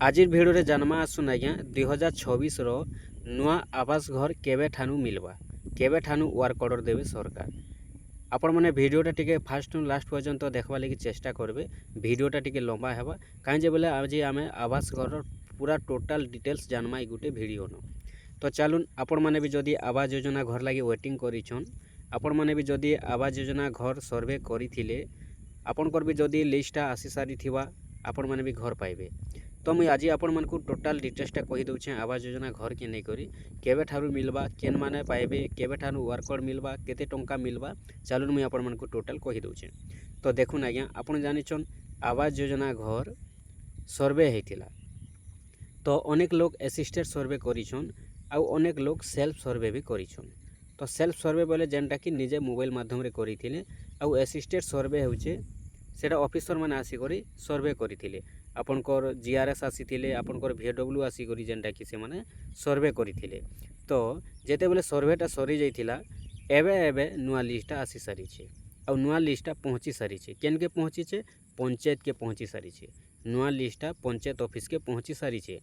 आज भिडियो जानमा आसुन आज्ञा 2026 नुआ आवास घर केबे ठानु मिलवा केबे ठानु वर्क ऑर्डर देवे सरकार। आपण मैंने भिडियोटा टिके फास्ट टू लास्ट पर्यंत देखवा लगी चेष्टा करबे। भिडियोटा टिके लंबा हेबा कहीं बोले आज आम आवास घर पूरा टोटाल डिटेल्स जानमा गोटे भिडियो न। तो चलून आपण मैंने भी जदि आवास योजना घर लगी वेटिंग करिछन, आपण मैंने भी जदि आवास योजना घर सर्वे करथिले आपणकर भी जदि लिस्टा आसी सारी थिवा आपण मैंने भी घर पाइबे। तो मुझे आज आपण मन को टोटाल डिटेल्सटा कही दूचे आवास योजना घर के नहीं करी केबे ठारू मिलवा केन माने पाइबे केबे ठारू वर्कर मिलवा केते टंका मिलवा चलून मुझे आपण मन को टोटाल कही दूचे। तो देखुन आज्ञा आपण जानिछन आवास योजना घर सर्वे होइतिला तो अनेक लोग असिस्टेड सर्वे करिछन आउ अनेक लोग सेल्फ सर्वे भी करिछन। तो सेल्फ सर्वे बोले जेनटा कि निजे मोबाइल माध्यम रे करिथिले आउ असिस्टेड सर्वे होउचे सेटा ऑफिसर माने आसी करी सर्वे करिथिले आपनकर जीआरएस आसीथिले आपनकर VW आसी करी जेनटा कि से माने सर्वे करिथिले। तो जेते बेले सर्वेटा सरी जाइथिला एबे एबे नुआ लिस्टा आसी सारिछे आउ नुआ लिस्टा पहुँची सारिछे केन के पहुँची छे पंचायत के पहुँची सारिछे नुआ लिस्टा पंचायत ऑफिस के पहुँची सारिछे।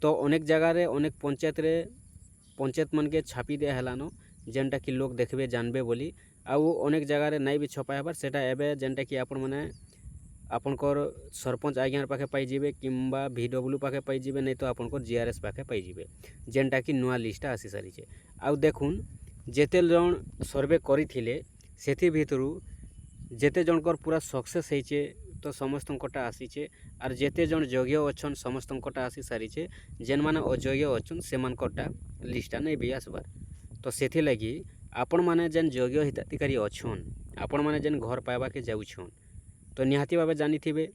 तो अनेक जगह रे अनेक पंचायत मन के छापी दिया हेलानो जेनटा कि लोग देखबे जानबे बोली आउ अनेक जगह रे नहीं भी छपा हेबार सेटा एबे जेनटा कि आपण माने आपनकर सरपंच आज्ञार पाखे पाई जिबे किंबा VW पाखे पाई जिबे नहीं तो आपनकर जीआरएस पाखे पाई जिबे जेनटा कि नुआ लिस्टा आसी सारिछे। आउ देखुन जेते जन सर्वे करिथिले सेथि भितरु जेते जनकर पूरा सक्सेस होइछे तो समस्तंकटा आसीचे आर जेते जन योग्य अछन समस्तंकटा आसी सारिछे जेन माने अयोग्य अछन सेमानकटा लिस्टा नहीं भी आसबार। तो सेथि लगी आपण माने जेन योग्य हिताधिकारी अछन आपण माने जेन घर पाइबा के जाउछन तो निहाती भावे जानिथिबे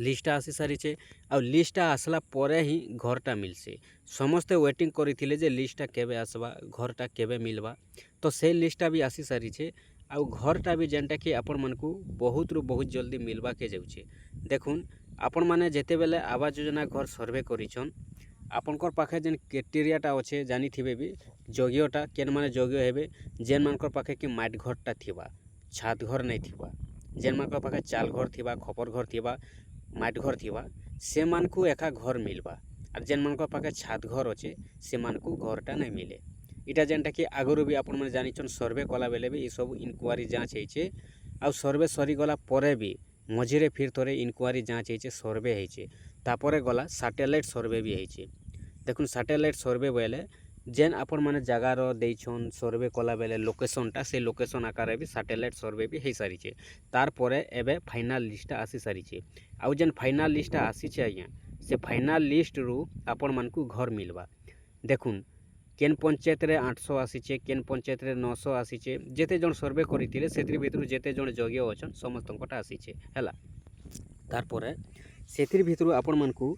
लिस्टा आसी सारिछे आ लिस्टा आसला परे ही घरटा मिलसे समस्ते वेटिंग करिथिले जे लिस्टा केबे आसबा घरटा केबे मिलवा तो से लिस्टा भी आसी सारिछे आउ घरटा भी जेनटा कि आपण मानकू बहुत रु बहुत जल्दी मिलवा के जाउछे। देखुन आपण माने जेते बेले आवास योजना घर सर्वे करिछन आपनकर पाखे जेन क्राइटेरियाटा अच्छे जानिथिबे भी योग्यटा केन माने योग्य हेबे जेन मानकर पाखे कि माट घरटा थिबा छात घर नहीं थिबा जेन मानकर पाखे चाल घर थिबा खपर घर थिबा माट घर थिबा से मानकू एका घर मिलवा और जेन मानकर पाखे छात घर अच्छे से मानकू घरटा नहीं मिले। इटा जेनटा कि आगुरु भी आपण माने जानिछन सर्वे कला बेले भी ये सब इनक्वारी जांच होइछे आ सर्वे सरी गला परे भी मझिरे फिर थोड़े इनक्वारी जांच होइछे सर्वे होइछे तापरे गला सैटेलाइट सर्वे भी होइछे। देखुन सैटेलाइट सर्वे बेले जेन आपण माने जगार देइछन सर्वे कला बेले लोकेशनटा से लोकेशन आकार भी सैटेलाइट सर्वे भी हो सारिछे तार परे एबे फाइनल लिस्टा आसी सारिछे आउ जेन फाइनल लिस्टा आसीछे आज्ञा से फाइनल लिस्ट रु आपण मानकू घर मिलवा। देखुन केन पंचायत रे 800 आसीछे केन पंचायत रे 900 आसीछे जेते जन सर्वे करिथिले सेतिर भितरु जेते जन योग्य अछन समस्तंकटा आसीछे हैला। तार परे सेतिर भितरु आपण मानकू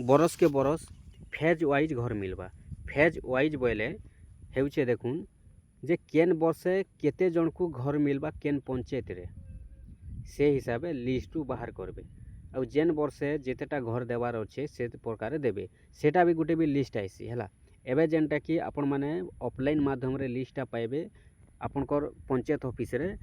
बरस के बरस फेज वाइज घर मिलवा फेज वाइज बोले हेउछे देखुन जे केन वर्षे केते जन को घर मिलवा केन पंचायत रे से हिसाबे लिस्ट बाहर करबे आउ जेन वर्षे जेतेटा घर देवार अच्छे से प्रकार देबे सेटा भी गोटे भी लिस्ट आइसी हैला। एबे जेनटा कि आपण माने ऑफलाइन माध्यम रे लिस्टा पाइबे आपनकर पंचायत ऑफिस रे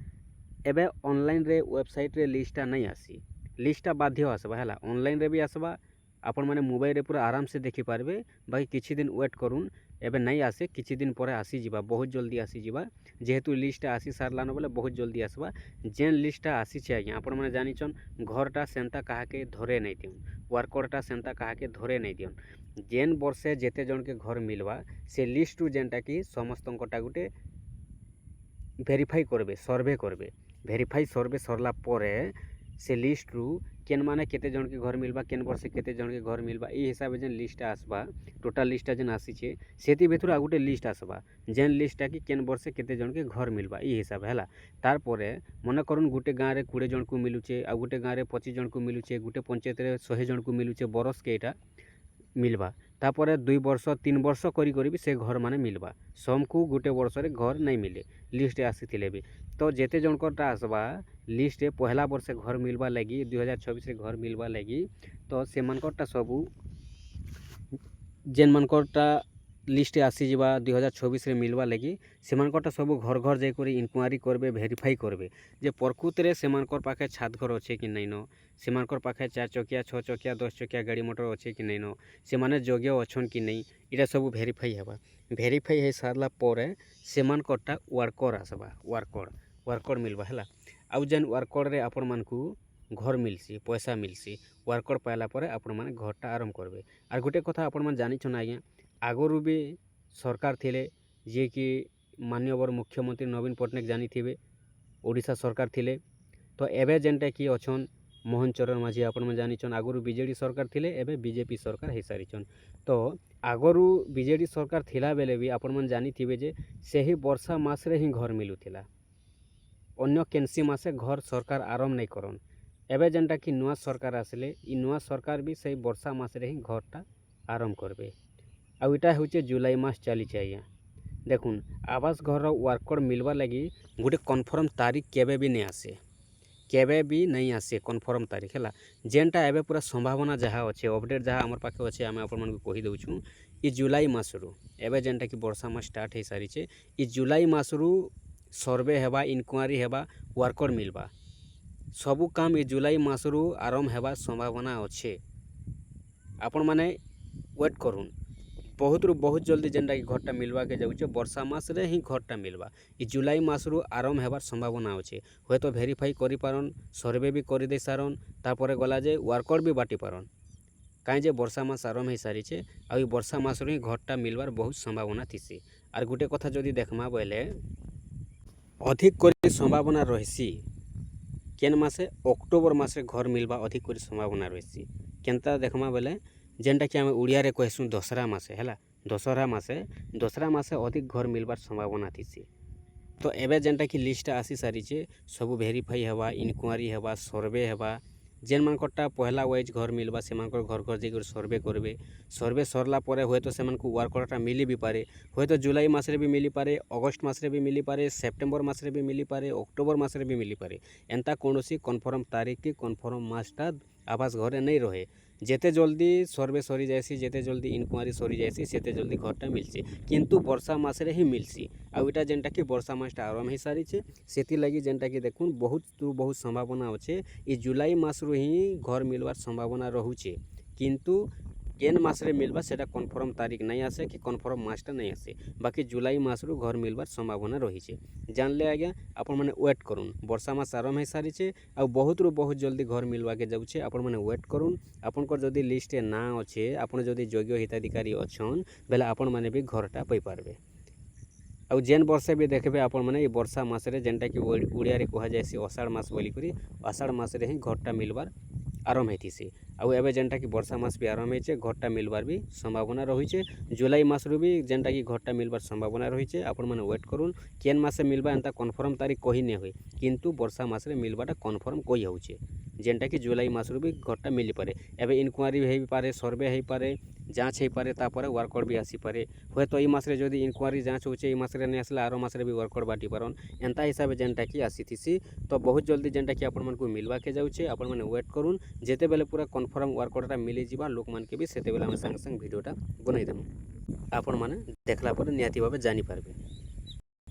एबे ऑनलाइन रे वेबसाइट रे लिस्टा नहीं आसी लिस्टा बाध्य आसबा हैला ऑनलाइन रे भी आसबा आपण माने मोबाइल रे पूरा आराम से देखि पारबे बाकी किछि दिन वेट करूँ एबे नहीं आसे किछि दिन पर आसी जिबा बहुत जल्दी आसी जिबा जेहेतु लिस्टा आसी सारलान बोले बहुत जल्दी आसबा जेन लिस्टा आसी छे आज्ञा आपण माने जानिछन घरटा सेंता काहाके धरे नहीं दिउन वर्करटा सेंता काहाके धरे नहीं दिउन जेन वर्षे जेते जन के घर मिलवा से लिस्ट जेनटा कि समस्तंकटा गुटे भेरीफाई करबे सर्वे करबे भेरीफाई सर्वे सरला परे से लिस्ट रु केन माने केते जन के घर मिलवा केन वर्षे केते जन के घर मिलवा ई हिसाब जेन लिस्ट आसबा टोटल लिस्ट जेन आसी छे सेति भितर आ गुटे लिस्ट आसबा जेन लिस्ट कि केन वर्षे केते जन के घर मिलवा ई हिसाब हैला। तार परे मने करूँ गुटे गाँव रे 20 जन को मिलुचे आ गुटे गाँव रे 25 जन को मिलुचे गुटे पंचायत रे 100 जन को मिलुचे बरस के एटा मिलवा तापर 2 वर्ष 3 वर्ष करी करी भी से घर माने मिलवा समकू गुटे वर्ष रे घर नहीं मिले लिस्ट आसीथिले भी तो जेते जनकटा आसबा लिस्ट पहला वर्ष घर मिलवा लगी 2026 रे घर मिलवा लगी तो से मनकटा सबू जेन मनकटा लिस्ट आसीजा 2024 रे मिलवा लगी सेमानकटा सब घर घर जाकर इनक्वारी करबे भेरीफाई करबे जे प्रकृत रे सेमानकर पाखे छात घर अच्छे कि नहीं न सेमानकर पाखे 4 चकिया 6 चकिया 10 चकिया गाड़ी मोटर अच्छे कि नहीं न सेमाने योग्य अच्छन कि नहीं इटा सब भेरीफाई हेबा भेरीफाई हो सारला पर सेमानकटा वर्कर आसबा वर्कर मिलवा है आउ जेन वर्कर रे आपण मानकू घर मिलसी पैसा मिलसी वर्कर पाइला पर आपण माने घरटा आरंभ करबे आर गोटे कथा आपण माने जानि छन आज्ञा आगरू भी सरकार थिले जे कि माननीय मुख्यमंत्री नवीन पट्टनायक जानी थे ओडिशा सरकार थिले तो एबे जेनटा कि अछन मोहन चरण माझी आपण में जानिछन आगरू बीजेडी सरकार थिले एबे बीजेपी सरकार हो सारिछन तो आगरू बीजेडी सरकार थिला बेले भी आपण में जानी थे जे सही वर्षा मास रे ही घर मिलुथिला अन्य केनसी मासे घर सरकार आरंभ नहीं करन एबे जेनटा कि नुआ सरकार आसले इ नुआ सरकार भी सही वर्षा मास रे ही घरटा आरंभ करबे आउ इटा होचे जुलाई मास चली आज्ञा देखुन आवास घर वर्कर मिलवा लगी गोटे कन्फर्म तारीख केबे भी नहीं आसे कन्फर्म तारीख है जेनटा एबे पूरा संभावना जहाँ अच्छे अपडेट जहाँ आम पाखे अच्छे आम आपण कही दउछु इ जुलाई मासरू एबे जेनटा कि वर्षा मास स्टार्ट हो सारी इ जुलाई मासरू सर्वे हेबा इनक्वारी हेबा वर्कर मिलवा सबू काम इ जुलाई मासरू आरंभ हेबा संभावना अच्छे आपण माने वेट करूँ बहुत रु बहुत जल्दी जेनटा कि घरटा मिलवा के जाऊे वर्षा मास रे ही घरटा मिलवा इ जुलाई मासरू आरंभ हेबार संभावना अच्छे हे तो भेरीफाई करि पारन सर्वे भी कर दे सारन तापर गला जे वर्कर भी बाटी पारन कहीं जे वर्षा मास आरंभ हो सारी आ वर्षा मास ही घरटा मिलवार बहुत संभावना थीसी आर गोटे कथा जदि देखमा बोले अधिक कर संभावना रही केन मासे अक्टोबर मासे घर मिलवा अधिक कर संभावना रही केनता देखमा बोले जेनटा कि आम ओडिया रे कहसुँ दशहरा मासे है दशहरा मासे अधिक घर मिलवार संभावना थीसी तो एबे जेनटा कि लिस्ट आसी सारी सब भेरीफाई हेबा इनक्वारी हेबा सर्वे हेबा जेन मानकटा पहला वाइज घर मिलवा से घर घर जाकर सर्वे करेंगे सर्वे सरला पर हे तो से वर्करटा मिली भी पारे हे तो जुलाई मास भी मिली पारे अगस्ट मास भी मिली पारे सेप्टेम्बर मास भी मिली पारे अक्टोबर मास भी मिली पारे एंता कौन कन्फर्म तारीख की कन्फर्म मासटा आवास घरे नहीं रहे जेते जल्दी सर्वे सरी जाएसी जेते जल्दी इनक्वारी सरी जाएसी सेते जल्दी घरटा मिलसी किंतु वर्षा मास रे ही मिलसी आउ इटा जेनटा कि वर्षा मासटा आरंभ हो सारी सेति लगी जेनटा कि देखुन बहुत संभावना अच्छे इ जुलाई मास रू ही घर मिलवार संभावना रहुचे किंतु केन मास रे मिलवा सेटा कन्फर्म तारीख नहीं आसे कि कन्फर्म मासटा नहीं आसे बाकी जुलाई मास रू घर मिलवार संभावना रही है जानले आज्ञा आपण माने वेट करूँ वर्षा मास आरंभ हो सारी आ बहुत रु बहुत जल्दी घर मिलवा के जाऊे आपण माने वेट करूँ आपनकर जदि लिस्ट ना अच्छे आपण जदि योग्य हिताधिकारी अच्छन बेले आपण माने भी घरटा पाई पारबे आउ जेन वर्षे भी देखबे आपण माने वर्षा मास रे जेनटा कि ओडिया रे कहा जायसी आषाढ़ मास बोली करी आषाढ़ मास रे ही घरटा मिलवार आरंभ होती आउ एबे जेनटा कि वर्षा मास भी आरंभ होइछे घरटा मिलवार भी संभावना रही जुलाई मास रू भी जेनटा कि घरटा मिलवार संभावना रही आपण माने वेट करूँ केन मासे मिलवा एंता कन्फर्म तारीख कही नहीं हुए किंतु वर्षा मास रे मिलवाटा कन्फर्म कही होउछे जेनटा कि जुलाई मास रू भी घरटा मिली पारे एबे इनक्वारी हो पारे सर्वे हो पारे जाँच हो पारे तापर वर्कर भी आसी पारे हे तो मास रे जदि इनक्वारी जाँच होचे मास रे नहीं आसला आरो मास रे भी वर्कर बाटी पारन एंता हिसाब जेनटा कि आसीथीसी तो बहुत जल्दी जेनटा कि आपण मानकू मिलवा के जाऊे आपण माने वेट करूँ जेते बेले पूरा कन्फर्म वर्करटा मिली जिबा लोक मान के भी सेते बेले हम संग संग वीडियोटा बनाई देमु आपण माने देखला पर निहाती भाबे जानि पारबे।